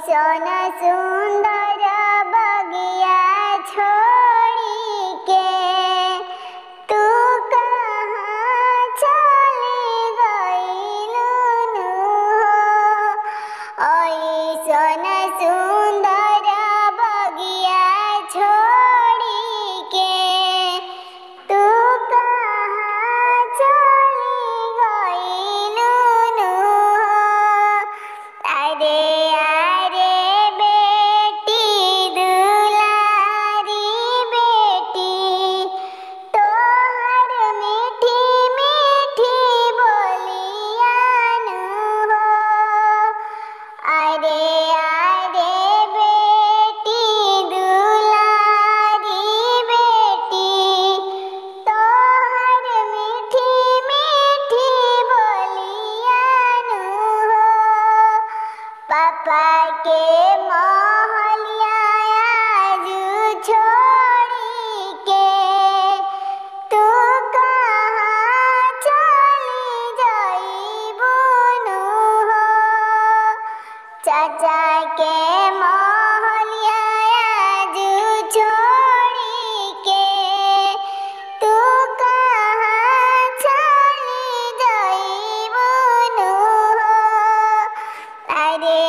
ऐसन सुंदर बगिया छोड़ी के तू कहाँ चली गइलू हो। ऐसन सुंदर बगिया छोड़ी के तू कहाँ चली गइलू हो। अरे अरे बेटी दुलारी बेटी तोहर मीठी मीठी बोलिया हो। अरे अरे बेटी दुलारी बेटी तोहर मीठी मीठी बोलिया हो। पापा के महलिया आजू छोड़ी के तू कहाँ चली जाइबू हो। चाचा के महलिया आजू छोड़ी के तू कहाँ चली जाइबू हो। अरे